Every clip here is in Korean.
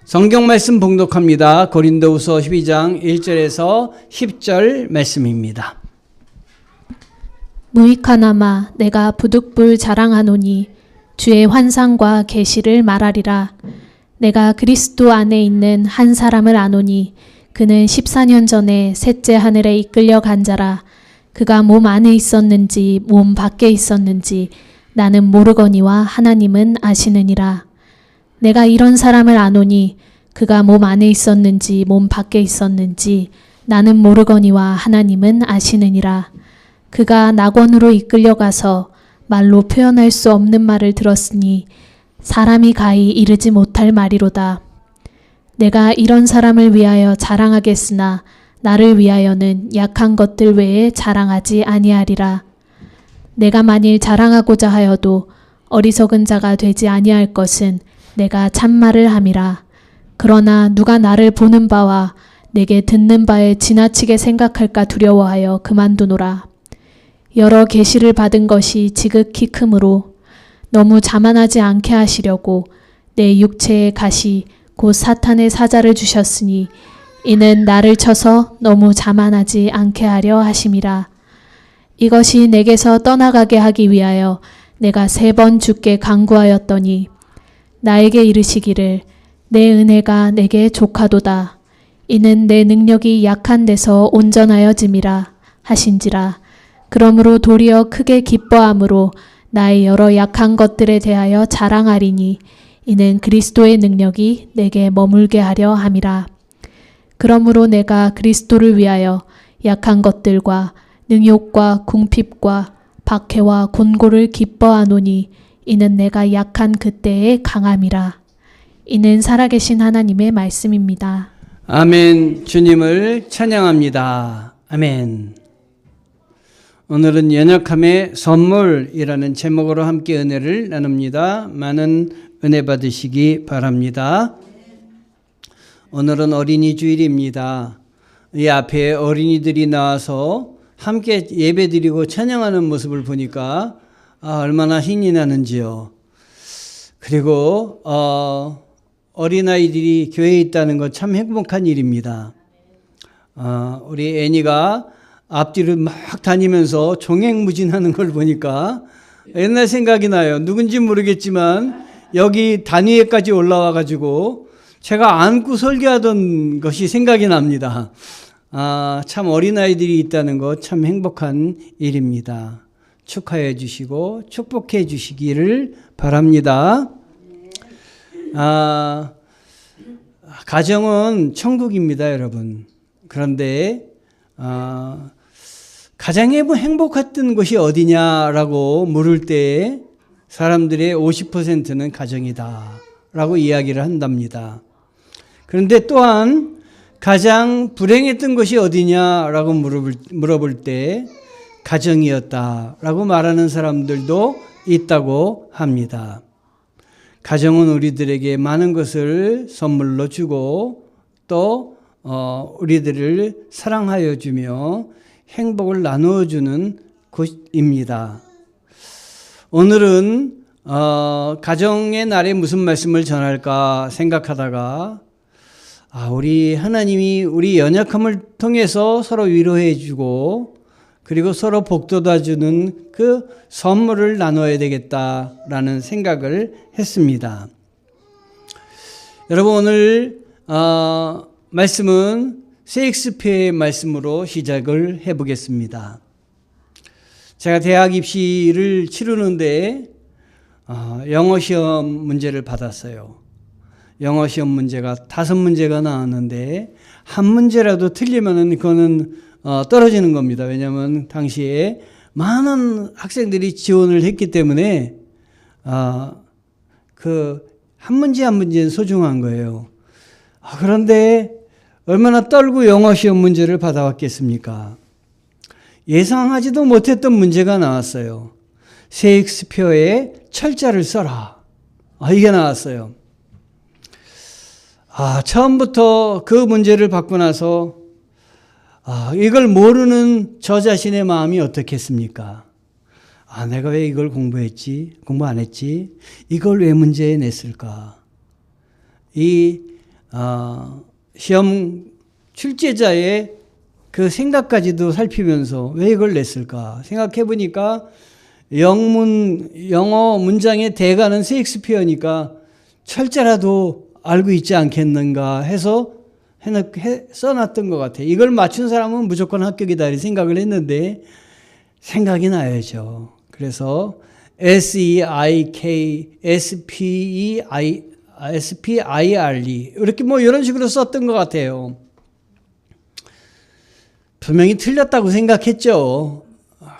성경 말씀 봉독합니다. 고린도후서 12장 1절에서 10절 말씀입니다. 무익하나마 내가 부득불 자랑하노니 주의 환상과 계시를 말하리라. 내가 그리스도 안에 있는 한 사람을 아노니 그는 14년 전에 셋째 하늘에 이끌려 간 자라. 그가 몸 안에 있었는지 몸 밖에 있었는지 나는 모르거니와 하나님은 아시느니라. 내가 이런 사람을 아노니 그가 몸 안에 있었는지 몸 밖에 있었는지 나는 모르거니와 하나님은 아시느니라. 그가 낙원으로 이끌려가서 말로 표현할 수 없는 말을 들었으니 사람이 가히 이르지 못할 말이로다. 내가 이런 사람을 위하여 자랑하겠으나 나를 위하여는 약한 것들 외에 자랑하지 아니하리라. 내가 만일 자랑하고자 하여도 어리석은 자가 되지 아니할 것은 내가 참말을 함이라. 그러나 누가 나를 보는 바와 내게 듣는 바에 지나치게 생각할까 두려워하여 그만두노라. 여러 계시를 받은 것이 지극히 크므로 너무 자만하지 않게 하시려고 내 육체의 가시 곧 사탄의 사자를 주셨으니 이는 나를 쳐서 너무 자만하지 않게 하려 하심이라. 이것이 내게서 떠나가게 하기 위하여 내가 3번 주께 간구하였더니 나에게 이르시기를 내 은혜가 내게 족하도다. 이는 내 능력이 약한 데서 온전하여짐이라 하신지라. 그러므로 도리어 크게 기뻐함으로 나의 여러 약한 것들에 대하여 자랑하리니 이는 그리스도의 능력이 내게 머물게 하려 함이라. 그러므로 내가 그리스도를 위하여 약한 것들과 능욕과 궁핍과 박해와 곤고를 기뻐하노니 이는 내가 약한 그때의 강함이라. 이는 살아계신 하나님의 말씀입니다. 아멘. 주님을 찬양합니다. 아멘. 오늘은 연약함의 선물이라는 제목으로 함께 은혜를 나눕니다. 많은 은혜 받으시기 바랍니다. 오늘은 어린이 주일입니다. 이 앞에 어린이들이 나와서 함께 예배드리고 찬양하는 모습을 보니까 얼마나 힘이 나는지요. 그리고 어린아이들이 교회에 있다는 건 참 행복한 일입니다. 우리 애니가 앞뒤를 막 다니면서 종횡무진하는 걸 보니까 옛날 생각이 나요. 누군지 모르겠지만 여기 단위에까지 올라와 가지고 제가 안고 설교하던 것이 생각이 납니다. 참 어린아이들이 있다는 것 참 행복한 일입니다. 축하해 주시고 축복해 주시기를 바랍니다. 가정은 천국입니다, 여러분. 그런데 가장 행복했던 곳이 어디냐라고 물을 때 사람들의 50%는 가정이다라고 이야기를 한답니다. 그런데 또한 가장 불행했던 것이 어디냐라고 물어볼 때 가정이었다라고 말하는 사람들도 있다고 합니다. 가정은 우리들에게 많은 것을 선물로 주고 또 우리들을 사랑하여 주며 행복을 나누어 주는 곳입니다. 오늘은 가정의 날에 무슨 말씀을 전할까 생각하다가 우리 하나님이 우리 연약함을 통해서 서로 위로해 주고 그리고 서로 복돋아 주는 그 선물을 나눠야 되겠다라는 생각을 했습니다. 여러분 오늘 말씀은 셰익스피어의 말씀으로 시작을 해보겠습니다. 제가 대학 입시를 치르는데 영어 시험 문제를 받았어요. 영어 시험 문제가 5문제가 나왔는데 한 문제라도 틀리면은 그거는 떨어지는 겁니다. 왜냐하면 당시에 많은 학생들이 지원을 했기 때문에 그 한 문제 한 문제는 소중한 거예요. 그런데 얼마나 떨고 영어 시험 문제를 받아왔겠습니까? 예상하지도 못했던 문제가 나왔어요. 셰익스피어의 철자를 써라. 이게 나왔어요. 처음부터 그 문제를 받고 나서 이걸 모르는 저 자신의 마음이 어떻겠습니까? 내가 왜 이걸 공부 안 했지? 이걸 왜 문제에 냈을까? 이 시험 출제자의 그 생각까지도 살피면서 왜 이걸 냈을까 생각해 보니까 영어 문장의 대가는 셰익스피어니까 철자라도 알고 있지 않겠는가 해서 써놨던 것 같아요. 이걸 맞춘 사람은 무조건 합격이다 이렇게 생각을 했는데 생각이 나야죠. 그래서 SPIRE 이렇게 뭐 이런 식으로 썼던 것 같아요. 분명히 틀렸다고 생각했죠.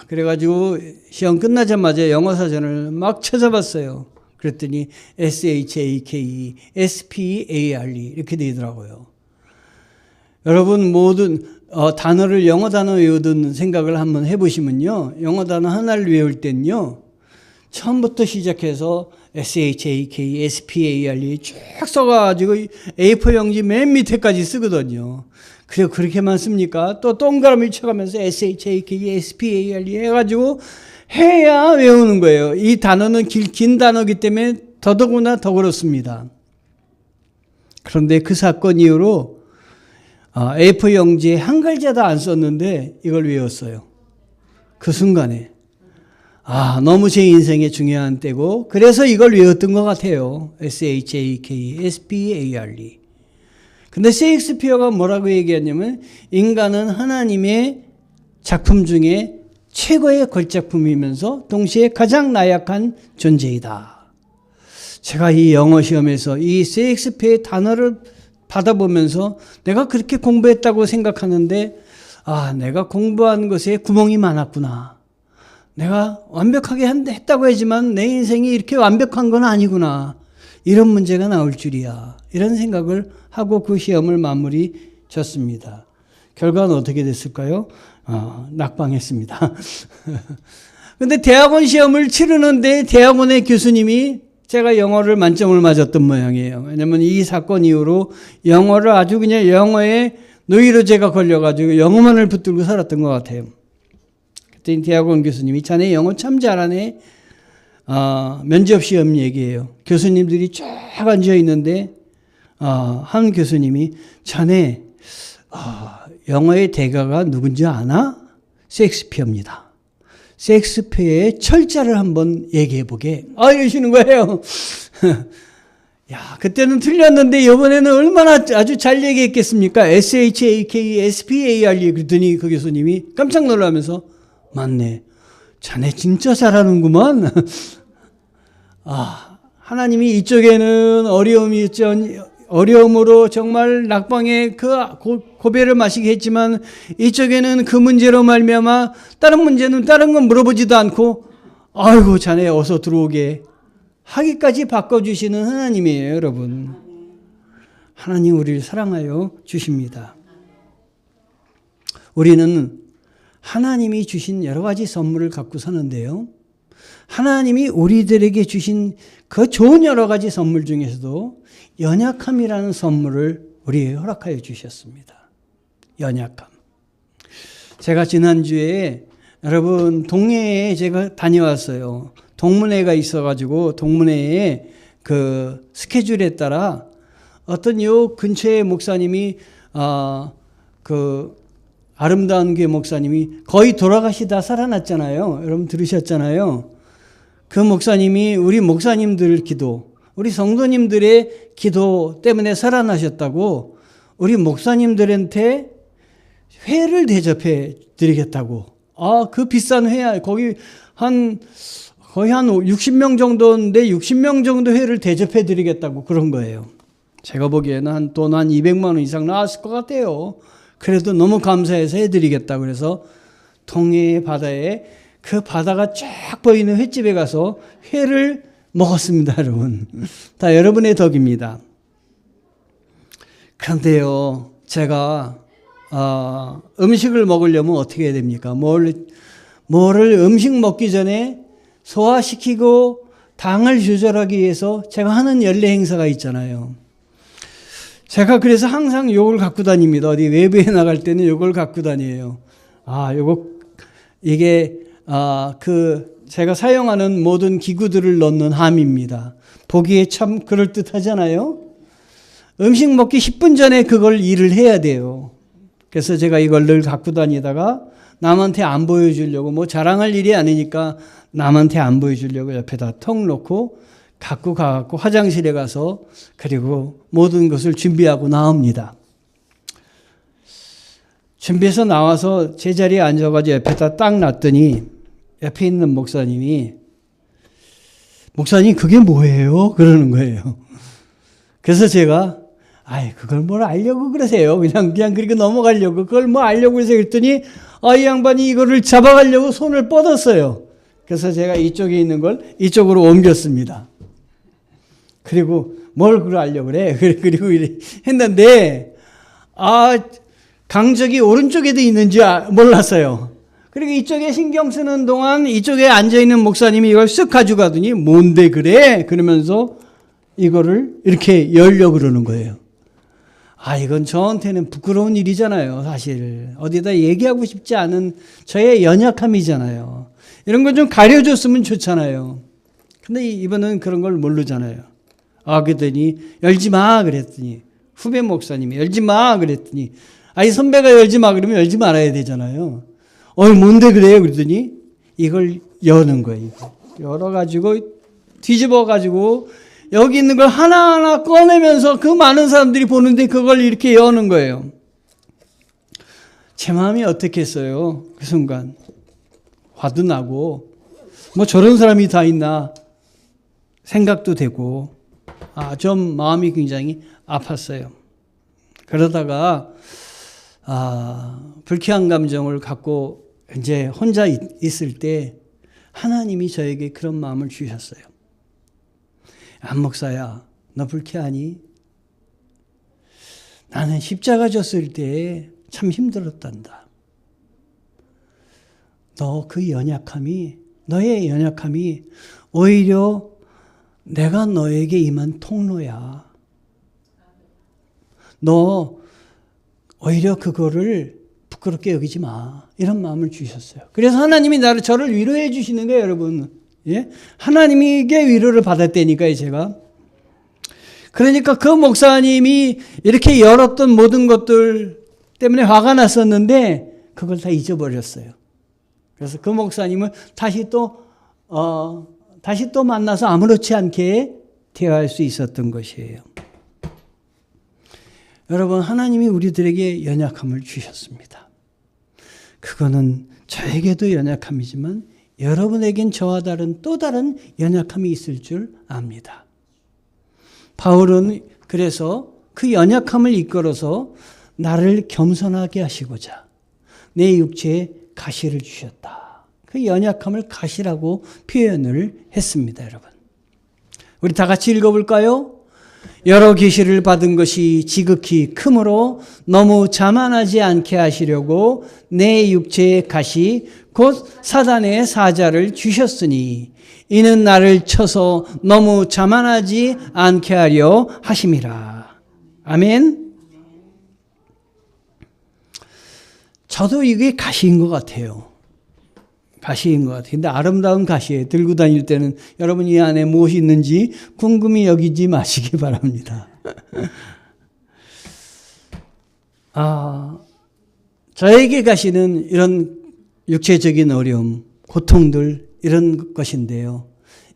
그래가지고 시험 끝나자마자 영어 사전을 막 찾아봤어요. 그랬더니 SHAKE, SPARE 이렇게 되더라고요. 여러분 모든 단어를 영어 단어 외우던 생각을 한번 해보시면요. 영어 단어 하나를 외울 때는요. 처음부터 시작해서 SHAKE, SPARE 쭉 써가지고 A4 용지 맨 밑에까지 쓰거든요. 그래요, 그렇게만 씁니까? 또 동그라미 쳐가면서 SHAKE, SPARE 해가지고 해야 외우는 거예요. 이 단어는 긴 단어이기 때문에 더더구나 더 그렇습니다. 그런데 그 사건 이후로 A4 용지에 한 글자도 안 썼는데 이걸 외웠어요. 그 순간에. 너무 제 인생에 중요한 때고 그래서 이걸 외웠던 것 같아요. SHAKE, SPARE. 근데 셰익스피어가 뭐라고 얘기했냐면 인간은 하나님의 작품 중에 최고의 걸작품이면서 동시에 가장 나약한 존재이다. 제가 이 영어 시험에서 이 셰익스피어의 단어를 받아보면서 내가 그렇게 공부했다고 생각하는데 내가 공부한 것에 구멍이 많았구나. 내가 완벽하게 했다고 하지만 내 인생이 이렇게 완벽한 건 아니구나. 이런 문제가 나올 줄이야. 이런 생각을 하고 그 시험을 마무리 졌습니다. 결과는 어떻게 됐을까요? 낙방했습니다. 근데 대학원 시험을 치르는데 대학원의 교수님이 제가 영어를 만점을 맞았던 모양이에요. 왜냐면 이 사건 이후로 영어를 아주 그냥 영어에 노이로제가 걸려가지고 영어만을 붙들고 살았던 것 같아요. 그때 대학원 교수님이 자네 영어 참 잘하네. 면접 시험 얘기예요. 교수님들이 쫙 앉아 있는데 한 교수님이 자네 영어의 대가가 누군지 아나? 셰익스피어입니다. 셰익스피어의 철자를 한번 얘기해 보게. 이러시는 거예요. 야, 그때는 틀렸는데 이번에는 얼마나 아주 잘 얘기했겠습니까? SHAKE, SPARE 그랬더니 그 교수님이 깜짝 놀라면서 맞네. 자네 진짜 잘하는구만. 하나님이 이쪽에는 어려움이 있죠. 어려움으로 정말 낙방의 그 고배를 마시게 했지만 이쪽에는 그 문제로 말미암아 다른 문제는 다른 건 물어보지도 않고 아이고 자네 어서 들어오게 하기까지 바꿔주시는 하나님이에요. 여러분. 하나님 우리를 사랑하여 주십니다. 우리는 하나님이 주신 여러 가지 선물을 갖고 사는데요. 하나님이 우리들에게 주신 그 좋은 여러 가지 선물 중에서도 연약함이라는 선물을 우리에게 허락하여 주셨습니다. 연약함. 제가 지난주에 여러분 동해에 제가 다녀왔어요. 동문회가 있어가지고 동문회에 그 스케줄에 따라 어떤 요 근처의 목사님이 그 아름다운 교회 목사님이 거의 돌아가시다 살아났잖아요. 여러분 들으셨잖아요. 그 목사님이 우리 목사님들 기도, 우리 성도님들의 기도 때문에 살아나셨다고 우리 목사님들한테 회를 대접해 드리겠다고. 그 비싼 회, 거의 한 60명 정도인데 60명 정도 회를 대접해 드리겠다고 그런 거예요. 제가 보기에는 돈 한 200만 원 이상 나왔을 것 같아요. 그래도 너무 감사해서 해드리겠다. 그래서 동해 바다에 그 바다가 쫙 보이는 횟집에 가서 회를 먹었습니다, 여러분. 다 여러분의 덕입니다. 그런데요, 제가 음식을 먹으려면 어떻게 해야 됩니까? 뭐를 음식 먹기 전에 소화시키고 당을 조절하기 위해서 제가 하는 연례 행사가 있잖아요. 제가 그래서 항상 요걸 갖고 다닙니다. 어디 외부에 나갈 때는 요걸 갖고 다녀요. 이게 제가 사용하는 모든 기구들을 넣는 함입니다. 보기에 참 그럴듯하잖아요. 음식 먹기 10분 전에 그걸 일을 해야 돼요. 그래서 제가 이걸 늘 갖고 다니다가 남한테 안 보여주려고, 뭐 자랑할 일이 아니니까 남한테 안 보여주려고 옆에다 턱 놓고 갖고 가갖고 화장실에 가서 그리고 모든 것을 준비하고 나옵니다. 준비해서 나와서 제 자리에 앉아가지고 옆에다 딱 놨더니 옆에 있는 목사님이 목사님 그게 뭐예요? 그러는 거예요. 그래서 제가 그걸 뭘 알려고 그러세요? 그냥 그렇게 넘어가려고 그걸 뭐 알려고 해서 그랬더니 이 양반이 이거를 잡아가려고 손을 뻗었어요. 그래서 제가 이쪽에 있는 걸 이쪽으로 옮겼습니다. 그리고 뭘 그걸 알려고 그래? 그리고 했는데 강적이 오른쪽에도 있는지 몰랐어요. 그리고 이쪽에 신경 쓰는 동안 이쪽에 앉아있는 목사님이 이걸 쓱 가져가더니 뭔데 그래? 그러면서 이거를 이렇게 열려고 그러는 거예요. 이건 저한테는 부끄러운 일이잖아요. 사실 어디다 얘기하고 싶지 않은 저의 연약함이잖아요. 이런 건 좀 가려줬으면 좋잖아요. 근데 이분은 그런 걸 모르잖아요. 그랬더니 열지 마 그랬더니 후배 목사님이 열지 마 그랬더니 선배가 열지 마 그러면 열지 말아야 되잖아요. 뭔데 그래요? 그랬더니 이걸 여는 거예요. 열어가지고 뒤집어가지고 여기 있는 걸 하나하나 꺼내면서 그 많은 사람들이 보는데 그걸 이렇게 여는 거예요. 제 마음이 어떻겠어요? 그 순간 화도 나고 뭐 저런 사람이 다 있나 생각도 되고 좀 마음이 굉장히 아팠어요. 그러다가 불쾌한 감정을 갖고 이제 혼자 있을 때 하나님이 저에게 그런 마음을 주셨어요. 안 목사야, 너 불쾌하니? 나는 십자가 졌을 때 참 힘들었단다. 너의 연약함이 오히려 내가 너에게 임한 통로야. 너 오히려 그거를 부끄럽게 여기지 마. 이런 마음을 주셨어요. 그래서 하나님이 저를 위로해 주시는 거예요, 여러분. 예? 하나님에게 위로를 받았다니까요, 제가. 그러니까 그 목사님이 이렇게 열었던 모든 것들 때문에 화가 났었는데 그걸 다 잊어버렸어요. 그래서 그 목사님을 다시 또 만나서 아무렇지 않게 대화할 수 있었던 것이에요. 여러분, 하나님이 우리들에게 연약함을 주셨습니다. 그거는 저에게도 연약함이지만 여러분에겐 저와 다른 또 다른 연약함이 있을 줄 압니다. 바울은 그래서 그 연약함을 이끌어서 나를 겸손하게 하시고자 내 육체에 가시를 주셨다. 그 연약함을 가시라고 표현을 했습니다, 여러분. 우리 다 같이 읽어볼까요? 여러 계시를 받은 것이 지극히 크므로 너무 자만하지 않게 하시려고 내 육체에 가시 곧 사단의 사자를 주셨으니 이는 나를 쳐서 너무 자만하지 않게 하려 하심이라. 아멘. 저도 이게 가시인 것 같아요. 가시인 것 같아요. 근데 아름다운 가시에 들고 다닐 때는 여러분 이 안에 무엇이 있는지 궁금히 여기지 마시기 바랍니다. 저에게 가시는 이런 육체적인 어려움, 고통들 이런 것인데요.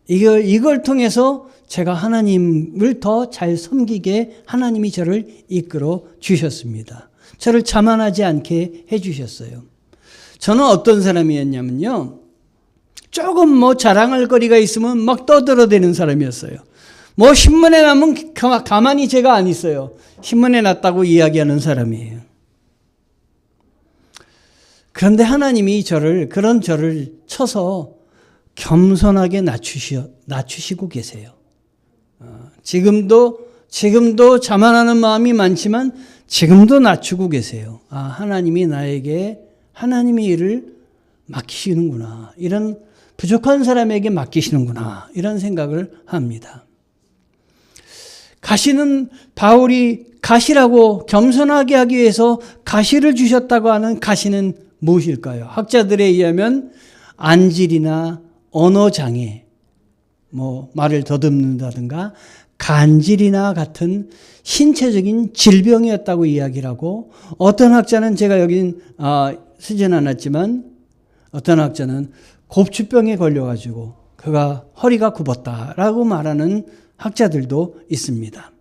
이걸 통해서 제가 하나님을 더 잘 섬기게 하나님이 저를 이끌어 주셨습니다. 저를 자만하지 않게 해주셨어요. 저는 어떤 사람이었냐면요. 조금 자랑할 거리가 있으면 막 떠들어대는 사람이었어요. 신문에 나면 가만히 제가 안 있어요. 신문에 났다고 이야기하는 사람이에요. 그런데 하나님이 그런 저를 쳐서 겸손하게 낮추시고 계세요. 지금도 자만하는 마음이 많지만 지금도 낮추고 계세요. 하나님이 나에게 하나님의 일을 맡기시는구나. 이런 부족한 사람에게 맡기시는구나. 이런 생각을 합니다. 바울이 가시라고 겸손하게 하기 위해서 가시를 주셨다고 하는 가시는 무엇일까요? 학자들에 의하면 안질이나 언어장애, 말을 더듬는다든가 간질이나 같은 신체적인 질병이었다고 이야기를 하고, 어떤 학자는 제가 여긴 쓰진 않았지만 어떤 학자는 곱추병에 걸려가지고 그가 허리가 굽었다라고 말하는 학자들도 있습니다.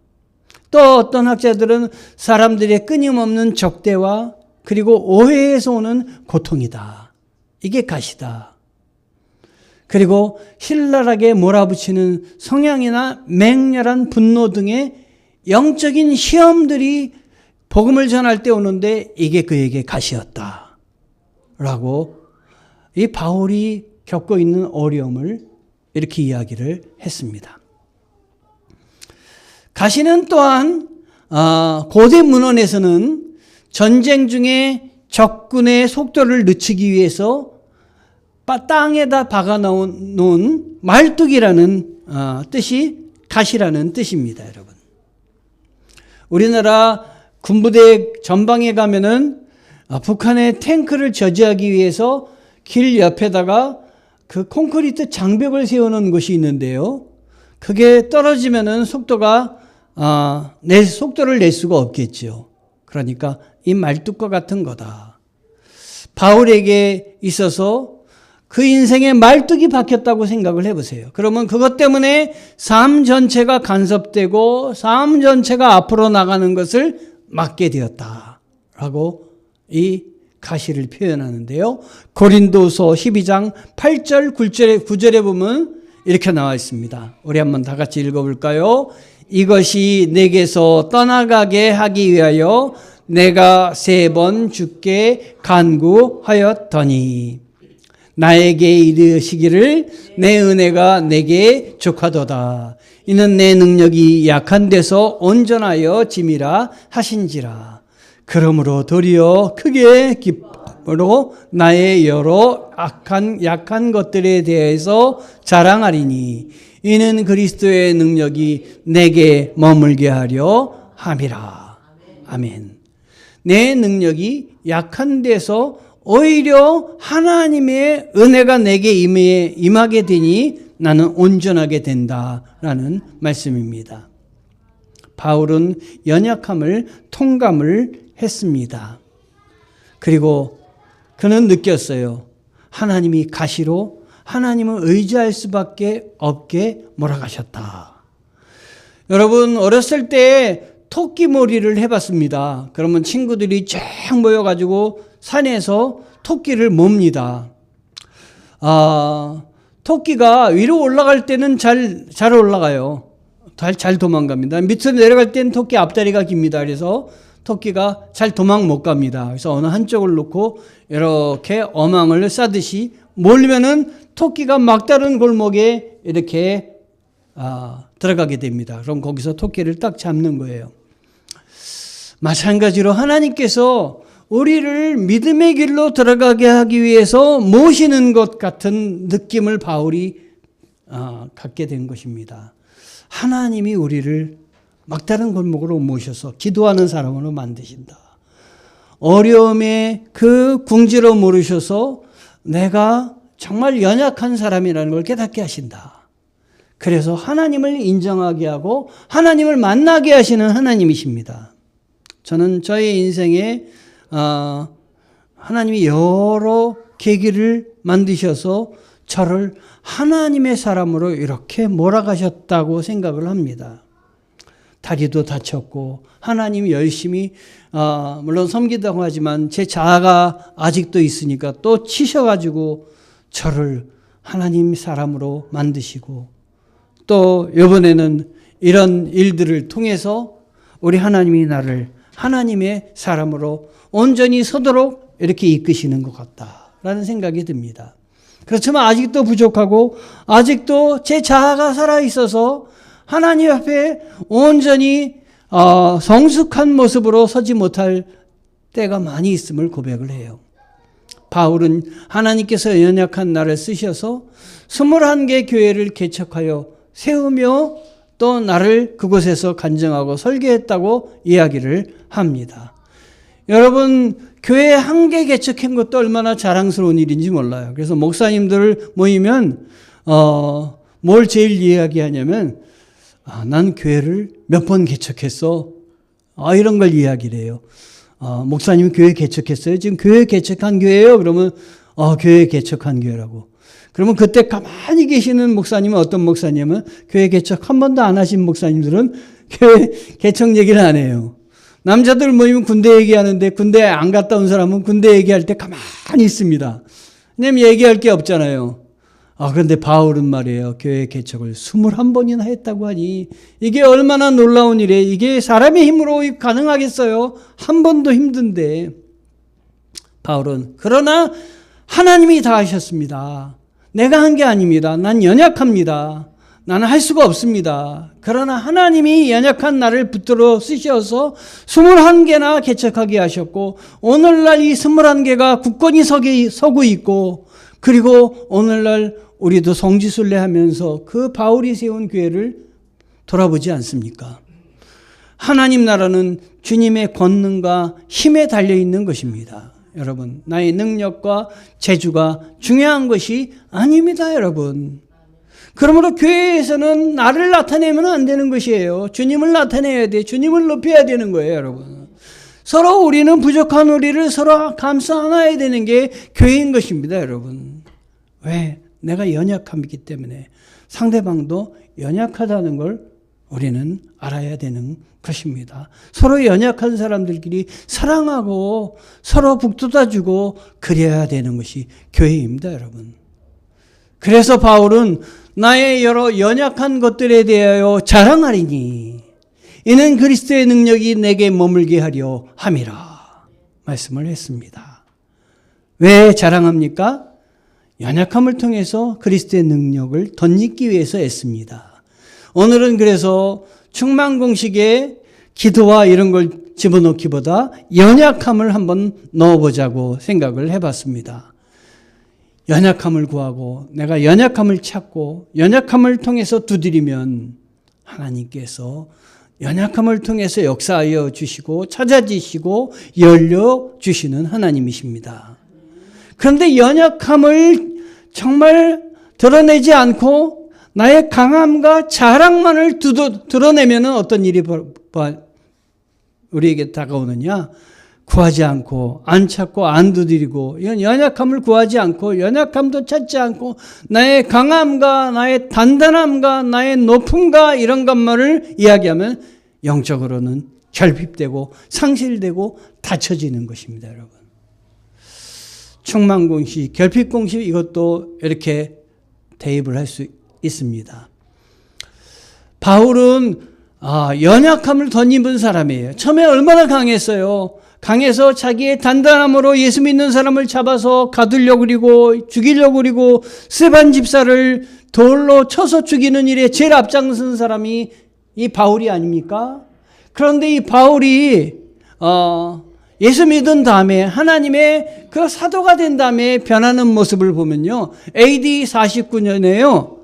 또 어떤 학자들은 사람들의 끊임없는 적대와 그리고 오해에서 오는 고통이다. 이게 가시다. 그리고 신랄하게 몰아붙이는 성향이나 맹렬한 분노 등의 영적인 시험들이 복음을 전할 때 오는데 이게 그에게 가시였다. 라고 이 바울이 겪고 있는 어려움을 이렇게 이야기를 했습니다. 가시는 또한 고대 문헌에서는 전쟁 중에 적군의 속도를 늦추기 위해서 땅에다 박아 놓은 말뚝이라는 뜻이 가시라는 뜻입니다, 여러분. 우리나라 군부대 전방에 가면은 북한의 탱크를 저지하기 위해서 길 옆에다가 그 콘크리트 장벽을 세우는 곳이 있는데요. 그게 떨어지면은 속도를 낼 수가 없겠죠. 그러니까 이 말뚝과 같은 거다. 바울에게 있어서 그 인생에 말뚝이 박혔다고 생각을 해보세요. 그러면 그것 때문에 삶 전체가 간섭되고 삶 전체가 앞으로 나가는 것을 막게 되었다라고 이 가시를 표현하는데요. 고린도서 12장 8절 9절에 보면 이렇게 나와 있습니다. 우리 한번 다 같이 읽어볼까요? 이것이 내게서 떠나가게 하기 위하여 내가 3번 주께 간구하였더니 나에게 이르시기를 내 은혜가 내게 족하도다. 이는 내 능력이 약한 데서 온전하여 짐이라 하신지라. 그러므로 도리어 크게 기쁨으로 나의 여러 약한 것들에 대해서 자랑하리니 이는 그리스도의 능력이 내게 머물게 하려 함이라. 아멘. 내 능력이 약한 데서 오히려 하나님의 은혜가 내게 임하게 되니 나는 온전하게 된다라는 말씀입니다. 바울은 연약함을 통감을 했습니다. 그리고 그는 느꼈어요. 하나님이 가시로 하나님을 의지할 수밖에 없게 몰아가셨다. 여러분, 어렸을 때 토끼몰이를 해봤습니다. 그러면 친구들이 쫙 모여가지고 산에서 토끼를 몹니다. 토끼가 위로 올라갈 때는 잘 올라가요. 잘 도망갑니다. 밑으로 내려갈 때는 토끼 앞다리가 깁니다. 그래서 토끼가 잘 도망 못 갑니다. 그래서 어느 한쪽을 놓고 이렇게 어망을 싸듯이 몰면은 토끼가 막다른 골목에 이렇게 들어가게 됩니다. 그럼 거기서 토끼를 딱 잡는 거예요. 마찬가지로 하나님께서 우리를 믿음의 길로 들어가게 하기 위해서 모시는 것 같은 느낌을 바울이 갖게 된 것입니다. 하나님이 우리를 막다른 골목으로 모셔서 기도하는 사람으로 만드신다. 어려움의 그 궁지로 모르셔서 내가 정말 연약한 사람이라는 걸 깨닫게 하신다. 그래서 하나님을 인정하게 하고 하나님을 만나게 하시는 하나님이십니다. 저는 저의 인생에 하나님이 여러 계기를 만드셔서 저를 하나님의 사람으로 이렇게 몰아가셨다고 생각을 합니다. 다리도 다쳤고 하나님이 열심히 물론 섬기다고 하지만 제 자아가 아직도 있으니까 또 치셔가지고 저를 하나님 사람으로 만드시고 또 이번에는 이런 일들을 통해서 우리 하나님이 나를 하나님의 사람으로 온전히 서도록 이렇게 이끄시는 것 같다라는 생각이 듭니다. 그렇지만 아직도 부족하고 아직도 제 자아가 살아있어서 하나님 앞에 온전히 성숙한 모습으로 서지 못할 때가 많이 있음을 고백을 해요. 바울은 하나님께서 연약한 나를 쓰셔서 21개 교회를 개척하여 세우며 또 나를 그곳에서 간증하고 설계했다고 이야기를 합니다. 여러분, 교회 한 개 개척한 것도 얼마나 자랑스러운 일인지 몰라요. 그래서 목사님들 모이면 뭘 제일 이야기하냐면 난 교회를 몇 번 개척했어. 이런 걸 이야기를 해요. 목사님 교회 개척했어요? 지금 교회 개척한 교회예요? 그러면 교회 개척한 교회라고. 그러면 그때 가만히 계시는 목사님은 어떤 목사님은 교회 개척 한 번도 안 하신 목사님들은 교회 개척 얘기를 안 해요. 남자들 모이면 군대 얘기하는데 군대 안 갔다 온 사람은 군대 얘기할 때 가만히 있습니다. 왜냐면 얘기할 게 없잖아요. 그런데 바울은 말이에요. 교회 개척을 21번이나 했다고 하니 이게 얼마나 놀라운 일이에요. 이게 사람의 힘으로 가능하겠어요? 한 번도 힘든데. 바울은 그러나 하나님이 다 하셨습니다. 내가 한 게 아닙니다. 난 연약합니다. 나는 할 수가 없습니다. 그러나 하나님이 연약한 나를 붙들어 쓰셔서 21개나 개척하게 하셨고 오늘날 이 21개가 굳건히 서고 있고 그리고 오늘날 우리도 성지순례 하면서 그 바울이 세운 교회를 돌아보지 않습니까? 하나님 나라는 주님의 권능과 힘에 달려있는 것입니다. 여러분, 나의 능력과 재주가 중요한 것이 아닙니다, 여러분. 그러므로 교회에서는 나를 나타내면 안 되는 것이에요. 주님을 나타내야 돼. 주님을 높여야 되는 거예요, 여러분. 서로 우리는 부족한 우리를 서로 감싸 안아야 되는 게 교회인 것입니다, 여러분. 왜? 내가 연약함이기 때문에 상대방도 연약하다는 걸 우리는 알아야 되는 것입니다. 서로 연약한 사람들끼리 사랑하고 서로 북돋아주고 그래야 되는 것이 교회입니다, 여러분. 그래서 바울은 나의 여러 연약한 것들에 대하여 자랑하리니 이는 그리스도의 능력이 내게 머물게 하려 함이라 말씀을 했습니다. 왜 자랑합니까? 연약함을 통해서 그리스도의 능력을 덧입기 위해서 애씁니다. 오늘은 그래서 충만공식에 기도와 이런 걸 집어넣기보다 연약함을 한번 넣어보자고 생각을 해봤습니다. 연약함을 구하고 내가 연약함을 찾고 연약함을 통해서 두드리면 하나님께서 연약함을 통해서 역사하여 주시고 찾아주시고 열려주시는 하나님이십니다. 그런데 연약함을 정말 드러내지 않고 나의 강함과 자랑만을 드러내면 어떤 일이 우리에게 다가오느냐? 구하지 않고 안 찾고 안 두드리고 연약함을 구하지 않고 연약함도 찾지 않고 나의 강함과 나의 단단함과 나의 높음과 이런 것만을 이야기하면 영적으로는 결핍되고 상실되고 닫혀지는 것입니다, 여러분. 충만공시, 결핍공시 이것도 이렇게 대입을 할 수 있습니다. 바울은 연약함을 덧입은 사람이에요. 처음에 얼마나 강했어요. 강해서 자기의 단단함으로 예수 믿는 사람을 잡아서 가두려고 그리고 죽이려고 그리고 스데반 집사를 돌로 쳐서 죽이는 일에 제일 앞장선 사람이 이 바울이 아닙니까? 그런데 이 바울이 예수 믿은 다음에 하나님의 그 사도가 된 다음에 변하는 모습을 보면요. AD 49년에요.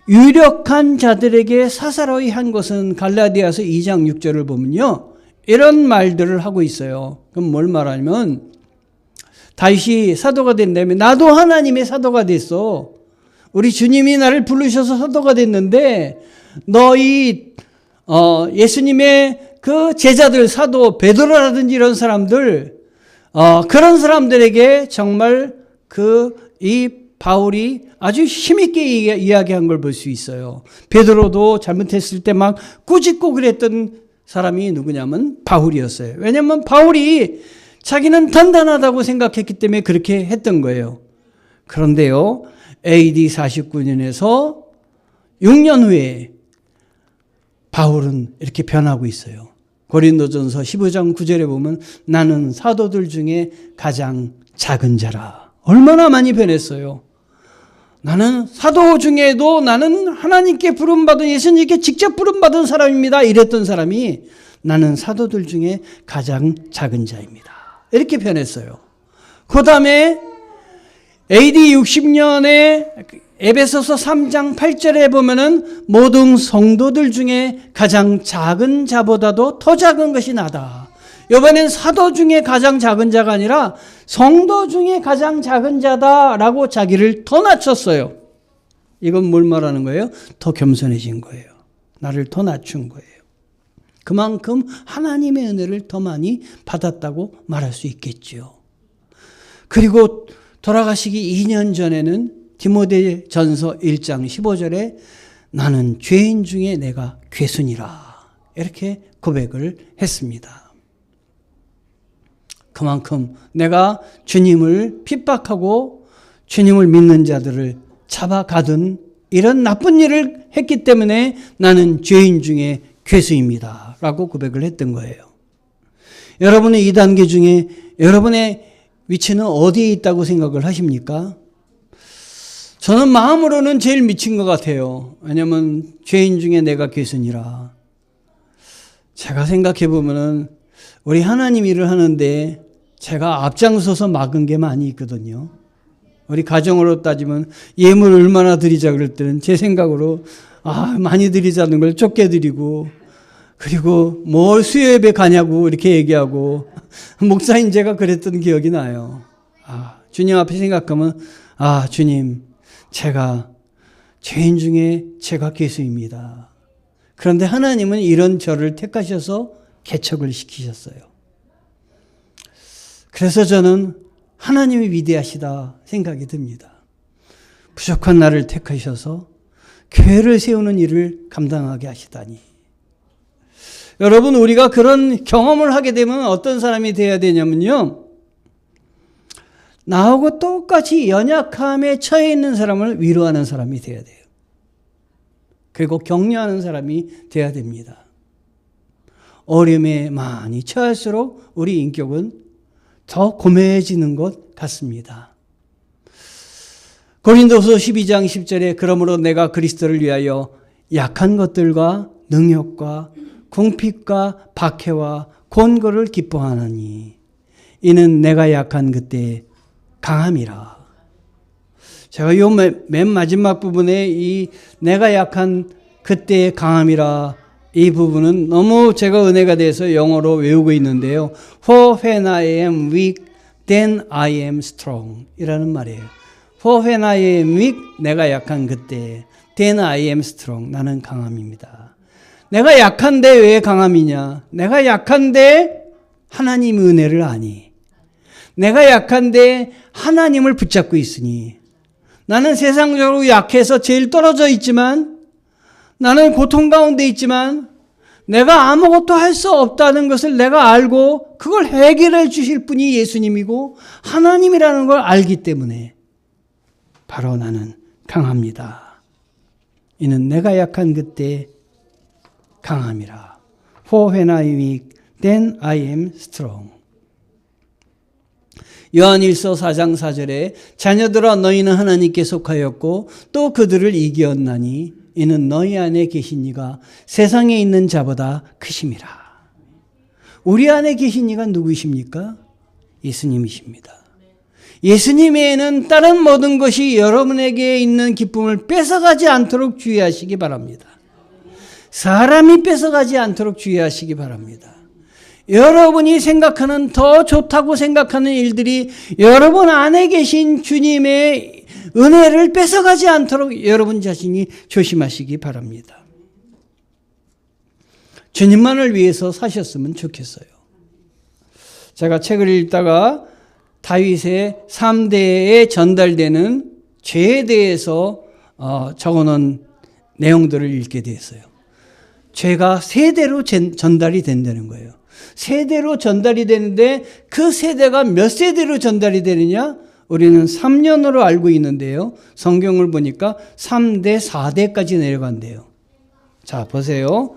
유력한 자들에게 사사로이 한 것은 갈라디아서 2장 6절을 보면요. 이런 말들을 하고 있어요. 그럼 뭘 말하냐면 다윗이 사도가 된 다음에 나도 하나님의 사도가 됐어. 우리 주님이 나를 부르셔서 사도가 됐는데 너희 예수님의 그 제자들 사도 베드로라든지 이런 사람들 그런 사람들에게 정말 이 바울이 아주 힘있게 이야기한 걸 볼 수 있어요. 베드로도 잘못했을 때 막 꾸짖고 그랬던 사람이 누구냐면 바울이었어요. 왜냐하면 바울이 자기는 단단하다고 생각했기 때문에 그렇게 했던 거예요. 그런데요, AD 49년에서 6년 후에 바울은 이렇게 변하고 있어요. 고린도전서 15장 9절에 보면 나는 사도들 중에 가장 작은 자라. 얼마나 많이 변했어요. 나는 사도 중에도 나는 하나님께 부름받은 예수님께 직접 부름받은 사람입니다. 이랬던 사람이 나는 사도들 중에 가장 작은 자입니다. 이렇게 변했어요. 그 다음에 AD 60년에 에베소서 3장 8절에 보면은 모든 성도들 중에 가장 작은 자보다도 더 작은 것이 나다. 이번엔 사도 중에 가장 작은 자가 아니라 성도 중에 가장 작은 자다라고 자기를 더 낮췄어요. 이건 뭘 말하는 거예요? 더 겸손해진 거예요. 나를 더 낮춘 거예요. 그만큼 하나님의 은혜를 더 많이 받았다고 말할 수 있겠지요. 그리고 돌아가시기 2년 전에는 디모데전서 1장 15절에 나는 죄인 중에 내가 괴순이라 이렇게 고백을 했습니다. 그만큼 내가 주님을 핍박하고 주님을 믿는 자들을 잡아가던 이런 나쁜 일을 했기 때문에 나는 죄인 중에 괴수입니다 라고 고백을 했던 거예요. 여러분의 이 단계 중에 여러분의 위치는 어디에 있다고 생각을 하십니까? 저는 마음으로는 제일 미친 것 같아요. 왜냐하면 죄인 중에 내가 괴순이라. 제가 생각해 보면은 우리 하나님 일을 하는데 제가 앞장서서 막은 게 많이 있거든요. 우리 가정으로 따지면 예물 얼마나 드리자 그럴 때는 제 생각으로 많이 드리자는 걸 적게 드리고, 그리고 뭘 수요예배 가냐고 이렇게 얘기하고, 목사인 제가 그랬던 기억이 나요. 주님 앞에 생각하면 주님, 제가 죄인 중에 제가 괴수입니다. 그런데 하나님은 이런 저를 택하셔서 개척을 시키셨어요. 그래서 저는 하나님이 위대하시다 생각이 듭니다. 부족한 나를 택하셔서 교회를 세우는 일을 감당하게 하시다니. 여러분, 우리가 그런 경험을 하게 되면 어떤 사람이 되어야 되냐면요, 나하고 똑같이 연약함에 처해 있는 사람을 위로하는 사람이 되어야 돼요. 그리고 격려하는 사람이 되어야 됩니다. 어려움에 많이 처할수록 우리 인격은 더 고매해지는 것 같습니다. 고린도서 12장 10절에 그러므로 내가 그리스도를 위하여 약한 것들과 능욕과 궁핍과 박해와 곤고를 기뻐하나니 이는 내가 약한 그때 강함이라. 제가 요 맨 마지막 부분에 이 내가 약한 그때의 강함이라, 이 부분은 너무 제가 은혜가 돼서 영어로 외우고 있는데요. For when I am weak, then I am strong 이라는 말이에요. For when I am weak, 내가 약한 그때, then I am strong, 나는 강함입니다. 내가 약한데 왜 강함이냐? 내가 약한데 하나님 은혜를 아니. 내가 약한데 하나님을 붙잡고 있으니. 나는 세상적으로 약해서 제일 떨어져 있지만, 나는 고통 가운데 있지만, 내가 아무것도 할 수 없다는 것을 내가 알고 그걸 해결해 주실 분이 예수님이고 하나님이라는 걸 알기 때문에 바로 나는 강합니다. 이는 내가 약한 그때 강함이라. For when I am weak, then I am strong. 요한일서 4장 4절에 자녀들아 너희는 하나님께 속하였고 또 그들을 이기었나니 이는 너희 안에 계신 이가 세상에 있는 자보다 크심이라. 우리 안에 계신 이가 누구이십니까? 예수님이십니다. 예수님 외에는 다른 모든 것이 여러분에게 있는 기쁨을 뺏어가지 않도록 주의하시기 바랍니다. 사람이 뺏어가지 않도록 주의하시기 바랍니다. 여러분이 생각하는 더 좋다고 생각하는 일들이 여러분 안에 계신 주님의 은혜를 뺏어가지 않도록 여러분 자신이 조심하시기 바랍니다. 주님만을 위해서 사셨으면 좋겠어요. 제가 책을 읽다가 다윗의 3대에 전달되는 죄에 대해서 적어놓은 내용들을 읽게 되었어요. 죄가 세대로 전달이 된다는 거예요. 세대로 전달이 되는데 그 세대가 몇 세대로 전달이 되느냐? 우리는 3년으로 알고 있는데요. 성경을 보니까 3대, 4대까지 내려간대요. 자, 보세요.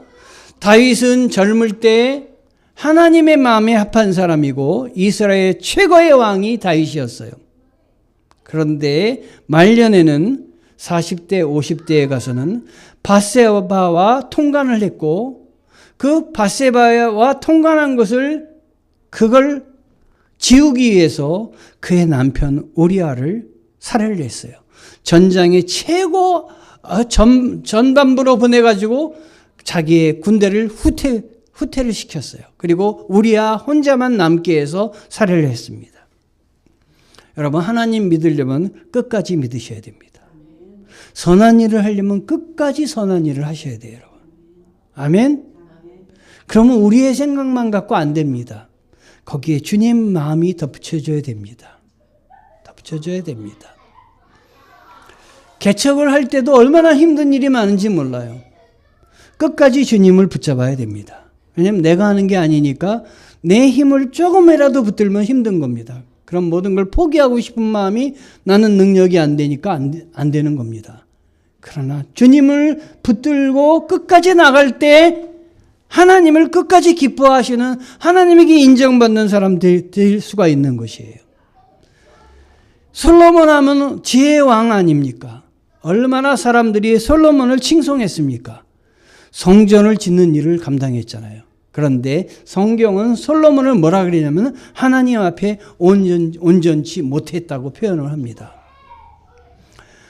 다윗은 젊을 때 하나님의 마음에 합한 사람이고 이스라엘 최고의 왕이 다윗이었어요. 그런데 말년에는 40대, 50대에 가서는 밧세바와 통간을 했고 그 밧세바와 통간한 그걸 지우기 위해서 그의 남편 우리아를 살해를 했어요. 전장의 최고 전반부로 보내가지고 자기의 군대를 후퇴를 시켰어요. 그리고 우리아 혼자만 남게 해서 살해를 했습니다. 여러분, 하나님 믿으려면 끝까지 믿으셔야 됩니다. 선한 일을 하려면 끝까지 선한 일을 하셔야 돼요. 여러분. 아멘? 그러면 우리의 생각만 갖고 안 됩니다. 거기에 주님 마음이 덧붙여져야 됩니다. 덧붙여져야 됩니다. 개척을 할 때도 얼마나 힘든 일이 많은지 몰라요. 끝까지 주님을 붙잡아야 됩니다. 왜냐하면 내가 하는 게 아니니까 내 힘을 조금이라도 붙들면 힘든 겁니다. 그럼 모든 걸 포기하고 싶은 마음이 나는 능력이 안 되니까 안 되는 겁니다. 그러나 주님을 붙들고 끝까지 나갈 때 하나님을 끝까지 기뻐하시는, 하나님에게 인정받는 사람 될 수가 있는 것이에요. 솔로몬 하면 지혜의 왕 아닙니까? 얼마나 사람들이 솔로몬을 칭송했습니까? 성전을 짓는 일을 감당했잖아요. 그런데 성경은 솔로몬을 뭐라 그러냐면 하나님 앞에 온전치 못했다고 표현을 합니다.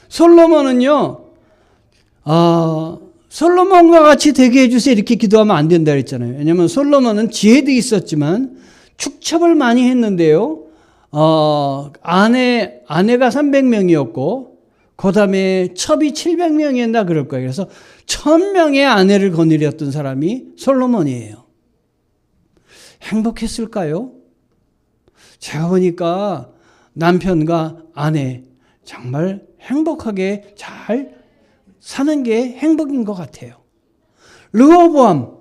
솔로몬은요, 솔로몬과 같이 되게 해주세요 이렇게 기도하면 안 된다 그랬잖아요. 왜냐하면 솔로몬은 지혜도 있었지만 축첩을 많이 했는데요. 아내가 300명이었고 그 다음에 첩이 700명이었나 그럴 거예요. 그래서 1000명의 아내를 거느렸던 사람이 솔로몬이에요. 행복했을까요? 제가 보니까 남편과 아내 정말 행복하게 잘 사는 게 행복인 것 같아요. 르호보암,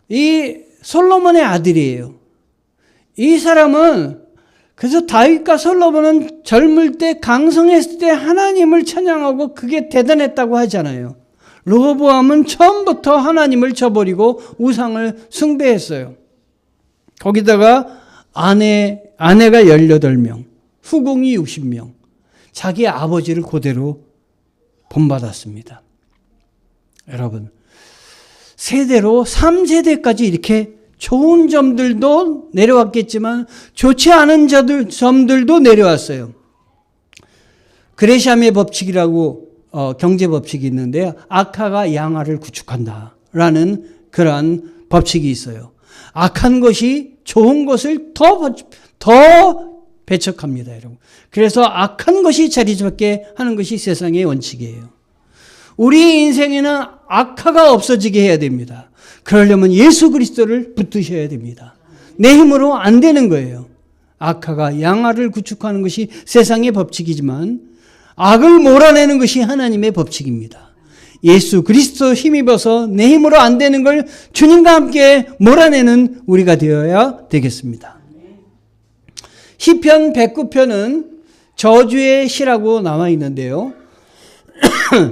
이 솔로몬의 아들이에요. 이 사람은 그래서 다윗과 솔로몬은 젊을 때 강성했을 때 하나님을 찬양하고 그게 대단했다고 하잖아요. 르호보암은 처음부터 하나님을 저버리고 우상을 숭배했어요. 거기다가 아내가 18명, 후궁이 60명, 자기 아버지를 그대로 본받았습니다. 여러분, 세대로 3세대까지 이렇게 좋은 점들도 내려왔겠지만 좋지 않은 점들도 내려왔어요. 그레샴의 법칙이라고 경제 법칙이 있는데요. 악화가 양화를 구축한다라는 그러한 법칙이 있어요. 악한 것이 좋은 것을 더 배척합니다, 여러분. 그래서 악한 것이 자리 잡게 하는 것이 세상의 원칙이에요. 우리 인생에는 악화가 없어지게 해야 됩니다. 그러려면 예수 그리스도를 붙드셔야 됩니다. 내 힘으로 안 되는 거예요. 악화가 양화를 구축하는 것이 세상의 법칙이지만 악을 몰아내는 것이 하나님의 법칙입니다. 예수 그리스도 힘입어서 내 힘으로 안 되는 걸 주님과 함께 몰아내는 우리가 되어야 되겠습니다. 시편 109편은 저주의 시라고 나와 있는데요.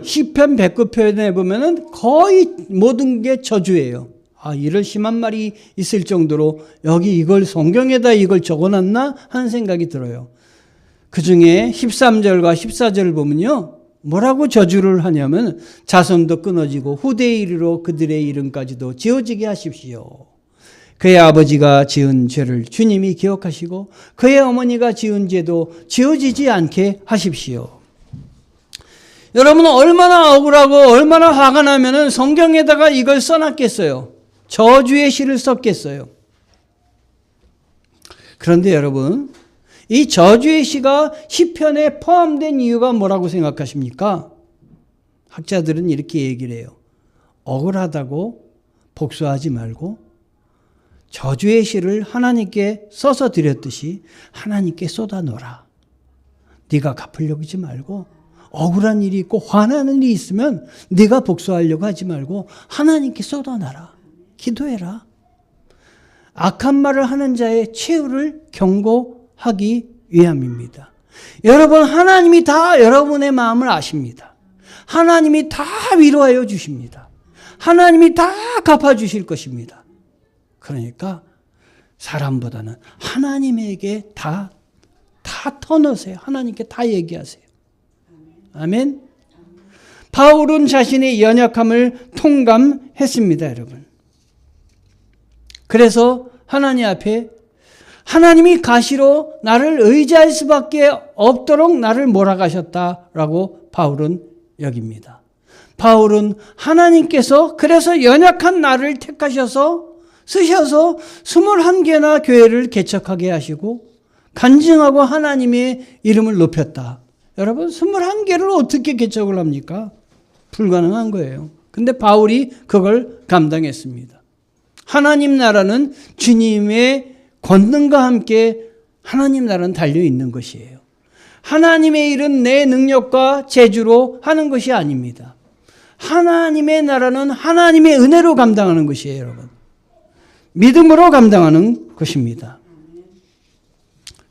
시편 109편에 보면은 거의 모든 게 저주예요. 이런 심한 말이 있을 정도로 여기 이걸 성경에다 이걸 적어놨나 하는 생각이 들어요. 그 중에 13절과 14절을 보면요. 뭐라고 저주를 하냐면 자손도 끊어지고 후대에 이르러 그들의 이름까지도 지워지게 하십시오. 그의 아버지가 지은 죄를 주님이 기억하시고 그의 어머니가 지은 죄도 지워지지 않게 하십시오. 여러분은 얼마나 억울하고 얼마나 화가 나면은 성경에다가 이걸 써놨겠어요. 저주의 시를 썼겠어요. 그런데 여러분, 이 저주의 시가 시편에 포함된 이유가 뭐라고 생각하십니까? 학자들은 이렇게 얘기를 해요. 억울하다고 복수하지 말고 저주의 시를 하나님께 써서 드렸듯이 하나님께 쏟아놓으라. 네가 갚으려고 하지 말고 억울한 일이 있고 화나는 일이 있으면 네가 복수하려고 하지 말고 하나님께 쏟아놔라. 기도해라. 악한 말을 하는 자의 최후를 경고하기 위함입니다. 여러분, 하나님이 다 여러분의 마음을 아십니다. 하나님이 다 위로하여 주십니다. 하나님이 다 갚아주실 것입니다. 그러니까 사람보다는 하나님에게 다 터놓으세요. 하나님께 다 얘기하세요. 아멘. 바울은 자신의 연약함을 통감했습니다, 여러분. 그래서 하나님 앞에 하나님이 가시로 나를 의지할 수밖에 없도록 나를 몰아가셨다라고 바울은 여깁니다. 바울은 하나님께서 그래서 연약한 나를 택하셔서 쓰셔서 21개나 교회를 개척하게 하시고 간증하고 하나님의 이름을 높였다. 여러분, 21개를 어떻게 개척을 합니까? 불가능한 거예요. 근데 바울이 그걸 감당했습니다. 하나님 나라는 주님의 권능과 함께 하나님 나라는 달려있는 것이에요. 하나님의 일은 내 능력과 재주로 하는 것이 아닙니다. 하나님의 나라는 하나님의 은혜로 감당하는 것이에요, 여러분. 믿음으로 감당하는 것입니다.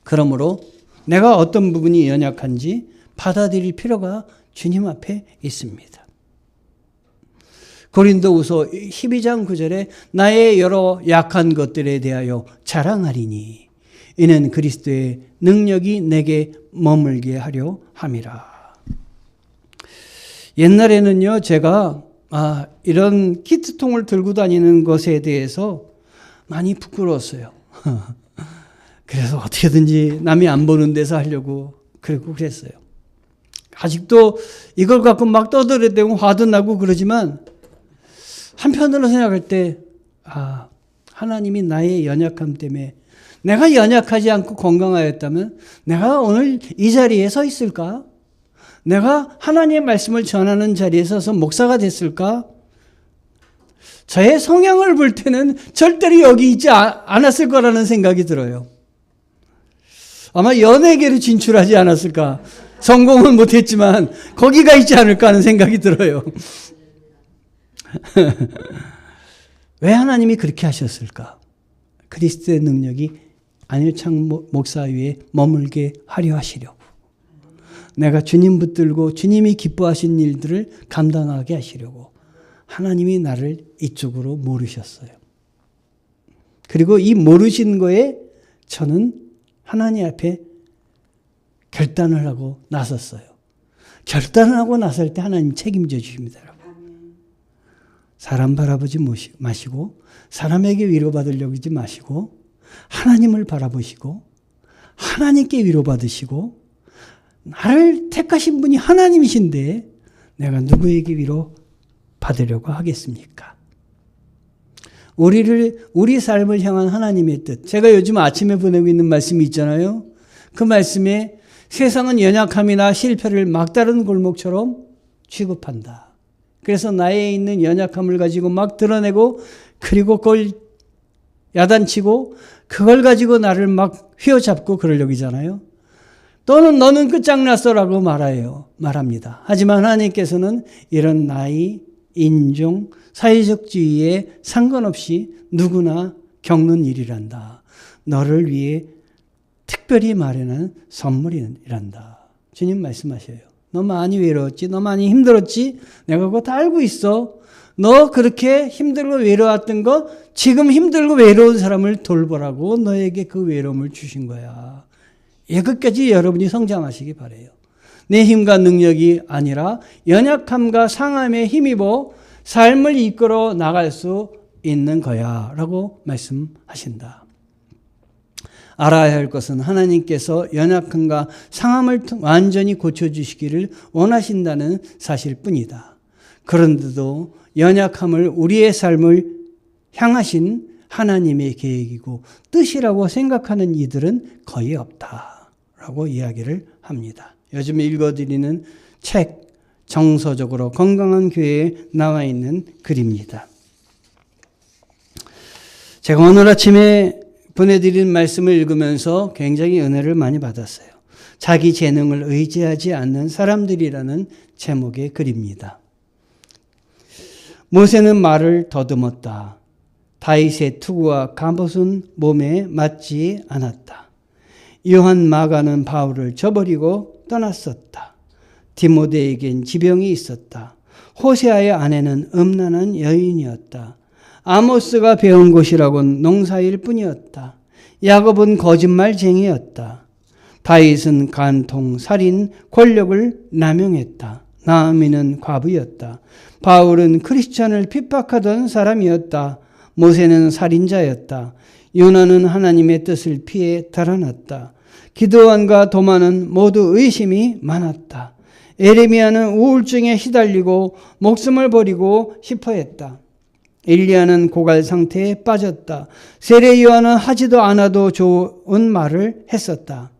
그러므로 내가 어떤 부분이 연약한지 받아들일 필요가 주님 앞에 있습니다. 고린도후서 12장 9절에 나의 여러 약한 것들에 대하여 자랑하리니 이는 그리스도의 능력이 내게 머물게 하려 함이라. 옛날에는요, 제가 이런 키트통을 들고 다니는 것에 대해서 많이 부끄러웠어요. 그래서 어떻게든지 남이 안 보는 데서 하려고 그랬어요. 아직도 이걸 갖고 막 떠들어대고 화도 나고 그러지만 한편으로 생각할 때 하나님이 나의 연약함 때문에 내가 연약하지 않고 건강하였다면 내가 오늘 이 자리에 서 있을까? 내가 하나님의 말씀을 전하는 자리에 서서 목사가 됐을까? 저의 성향을 볼 때는 절대로 여기 있지 않았을 거라는 생각이 들어요. 아마 연예계로 진출하지 않았을까? 성공은 못했지만 거기가 있지 않을까 하는 생각이 들어요. 왜 하나님이 그렇게 하셨을까? 그리스도의 능력이 안일창 목사 위에 머물게 하려 하시려고. 내가 주님 붙들고 주님이 기뻐하신 일들을 감당하게 하시려고 하나님이 나를 이쪽으로 모르셨어요. 그리고 이 모르신 거에 저는 하나님 앞에 결단을 하고 나섰어요. 결단을 하고 나설 때 하나님 책임져 주십니다. 사람 바라보지 마시고 사람에게 위로받으려고 하지 마시고 하나님을 바라보시고 하나님께 위로받으시고 나를 택하신 분이 하나님이신데 내가 누구에게 위로받으려고 하겠습니까? 우리 삶을 향한 하나님의 뜻. 제가 요즘 아침에 보내고 있는 말씀이 있잖아요. 그 말씀에 세상은 연약함이나 실패를 막다른 골목처럼 취급한다. 그래서 나에 있는 연약함을 가지고 막 드러내고 그리고 그걸 야단치고 그걸 가지고 나를 막 휘어잡고 그러려고 하잖아요. 또는 너는 끝장났어라고 말합니다. 하지만 하나님께서는 이런 나이, 인종, 사회적 지위에 상관없이 누구나 겪는 일이란다. 너를 위해 특별히 마련한 선물이란다. 주님 말씀하셔요. 너 많이 외로웠지? 너 많이 힘들었지? 내가 그거 다 알고 있어. 너 그렇게 힘들고 외로웠던 거 지금 힘들고 외로운 사람을 돌보라고 너에게 그 외로움을 주신 거야. 끝까지 여러분이 성장하시기 바라요. 내 힘과 능력이 아니라 연약함과 상함에 힘입어 삶을 이끌어 나갈 수 있는 거야 라고 말씀하신다. 알아야 할 것은 하나님께서 연약함과 상함을 완전히 고쳐주시기를 원하신다는 사실뿐이다. 그런데도 연약함을 우리의 삶을 향하신 하나님의 계획이고 뜻이라고 생각하는 이들은 거의 없다라고 이야기를 합니다. 요즘 읽어드리는 책 정서적으로 건강한 교회에 나와 있는 글입니다. 제가 오늘 아침에 보내드린 말씀을 읽으면서 굉장히 은혜를 많이 받았어요. 자기 재능을 의지하지 않는 사람들이라는 제목의 글입니다. 모세는 말을 더듬었다. 다윗의 투구와 갑옷은 몸에 맞지 않았다. 요한 마가는 바울을 저버리고 떠났었다. 디모데에겐 지병이 있었다. 호세아의 아내는 음란한 여인이었다. 아모스가 배운 곳이라곤 농사일 뿐이었다. 야곱은 거짓말쟁이였다. 다윗은 간통, 살인, 권력을 남용했다. 나아미는 과부였다. 바울은 크리스천을 핍박하던 사람이었다. 모세는 살인자였다. 요나는 하나님의 뜻을 피해 달아났다. 기드온과 도마는 모두 의심이 많았다. 에레미야는 우울증에 시달리고 목숨을 버리고 싶어 했다. 엘리야는 고갈 상태에 빠졌다. 세례 요한은 하지도 않아도 좋은 말을 했었다.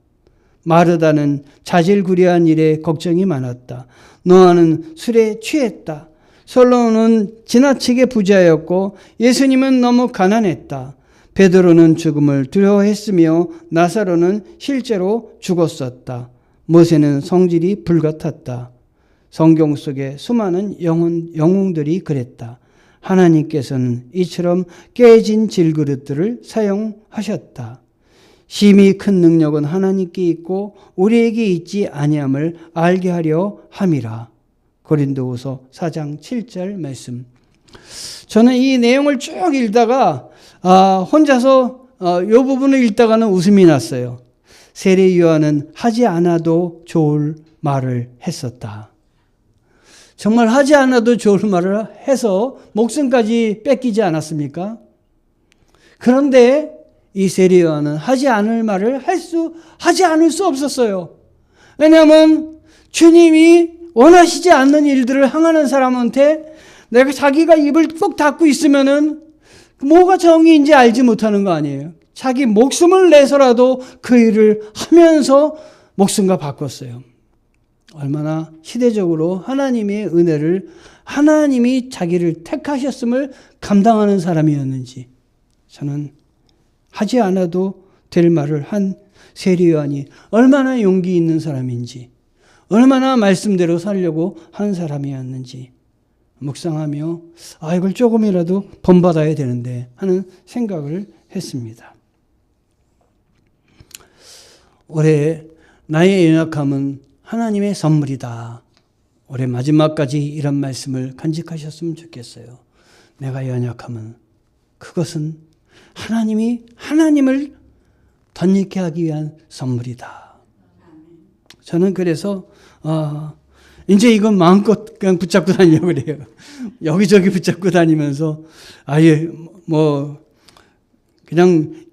마르다는 자질구레한 일에 걱정이 많았다. 노아는 술에 취했다. 솔로몬은 지나치게 부자였고 예수님은 너무 가난했다. 베드로는 죽음을 두려워했으며 나사로는 실제로 죽었었다. 모세는 성질이 불같았다. 성경 속에 수많은 영웅들이 그랬다. 하나님께서는 이처럼 깨진 질그릇들을 사용하셨다. 심히 큰 능력은 하나님께 있고 우리에게 있지 아니함을 알게 하려 함이라. 고린도후서 4장 7절 말씀. 저는 이 내용을 쭉 읽다가 혼자서 이 부분을 읽다가는 웃음이 났어요. 세례 요한은 하지 않아도 좋을 말을 했었다. 정말 하지 않아도 좋을 말을 해서 목숨까지 뺏기지 않았습니까? 그런데 이 세례 요한은 하지 않을 말을 하지 않을 수 없었어요. 왜냐하면 주님이 원하시지 않는 일들을 행하는 사람한테 내가 자기가 입을 꼭 닫고 있으면은 뭐가 정의인지 알지 못하는 거 아니에요. 자기 목숨을 내서라도 그 일을 하면서 목숨과 바꿨어요. 얼마나 시대적으로 하나님의 은혜를, 하나님이 자기를 택하셨음을 감당하는 사람이었는지, 저는 하지 않아도 될 말을 한 세례 요한이 얼마나 용기 있는 사람인지, 얼마나 말씀대로 살려고 하는 사람이었는지 묵상하며 이걸 조금이라도 본받아야 되는데 하는 생각을 했습니다. 올해 나의 연약함은 하나님의 선물이다. 올해 마지막까지 이런 말씀을 간직하셨으면 좋겠어요. 내가 연약함은 그것은 하나님이 하나님을 덧입게 하기 위한 선물이다. 저는 그래서 이제 이건 마음껏 그냥 붙잡고 다니려고 그래요. 여기저기 붙잡고 다니면서 아예 그냥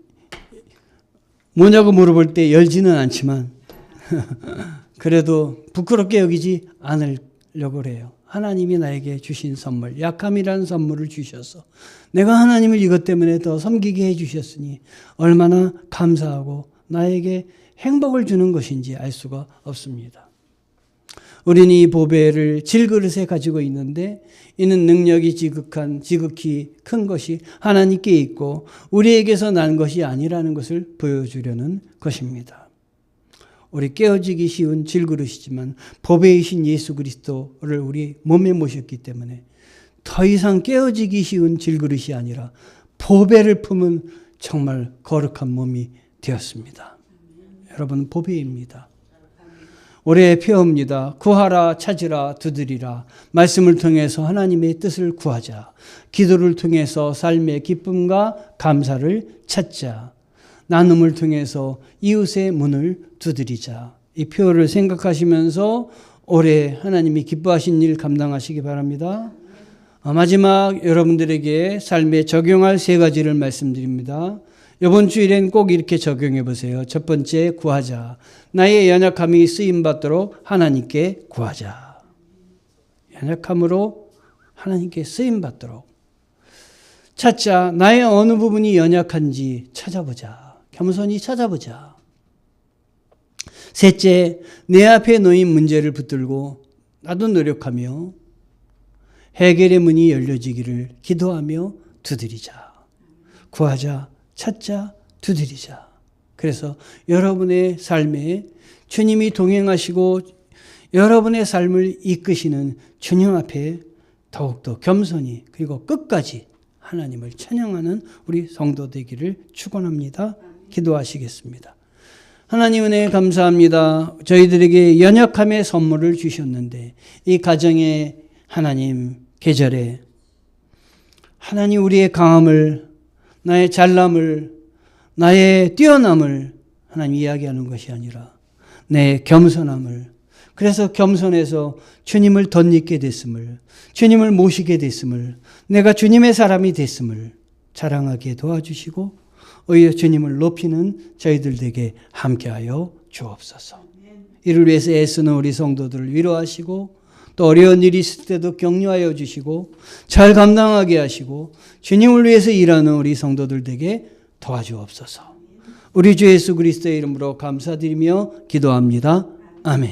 뭐냐고 물어볼 때 열지는 않지만 그래도 부끄럽게 여기지 않으려고 그래요. 하나님이 나에게 주신 선물, 약함이라는 선물을 주셔서 내가 하나님을 이것 때문에 더 섬기게 해주셨으니 얼마나 감사하고 나에게 행복을 주는 것인지 알 수가 없습니다. 우리는 이 보배를 질그릇에 가지고 있는데 이는 능력이 지극히 큰 것이 하나님께 있고 우리에게서 난 것이 아니라는 것을 보여주려는 것입니다. 우리 깨어지기 쉬운 질그릇이지만 보배이신 예수 그리스도를 우리 몸에 모셨기 때문에 더 이상 깨어지기 쉬운 질그릇이 아니라 보배를 품은 정말 거룩한 몸이 되었습니다. 여러분, 보배입니다. 올해의 표어입니다. 구하라, 찾으라, 두드리라. 말씀을 통해서 하나님의 뜻을 구하자. 기도를 통해서 삶의 기쁨과 감사를 찾자. 나눔을 통해서 이웃의 문을 두드리자. 이 표어를 생각하시면서 올해 하나님이 기뻐하신 일 감당하시기 바랍니다. 마지막 여러분들에게 삶에 적용할 3가지를 말씀드립니다. 이번 주일엔 꼭 이렇게 적용해 보세요. 첫 번째, 구하자. 나의 연약함이 쓰임받도록 하나님께 구하자. 연약함으로 하나님께 쓰임받도록. 찾자. 나의 어느 부분이 연약한지 찾아보자. 겸손히 찾아보자. 셋째, 내 앞에 놓인 문제를 붙들고 나도 노력하며 해결의 문이 열려지기를 기도하며 두드리자. 구하자, 찾자, 두드리자. 그래서 여러분의 삶에 주님이 동행하시고 여러분의 삶을 이끄시는 주님 앞에 더욱더 겸손히 그리고 끝까지 하나님을 찬양하는 우리 성도 되기를 축원합니다. 기도하시겠습니다. 하나님 은혜 감사합니다. 저희들에게 연약함의 선물을 주셨는데 이 가정의 하나님 계절에 하나님 우리의 강함을, 나의 잘남을, 나의 뛰어남을 하나님 이야기하는 것이 아니라 내 겸손함을, 그래서 겸손해서 주님을 덧입게 됐음을, 주님을 모시게 됐음을, 내가 주님의 사람이 됐음을 자랑하게 도와주시고 오히려 주님을 높이는 저희들 되게 함께하여 주옵소서. 이를 위해서 애쓰는 우리 성도들을 위로하시고 또 어려운 일이 있을 때도 격려하여 주시고 잘 감당하게 하시고 주님을 위해서 일하는 우리 성도들 되게 도와주옵소서. 우리 주 예수 그리스도의 이름으로 감사드리며 기도합니다. 아멘.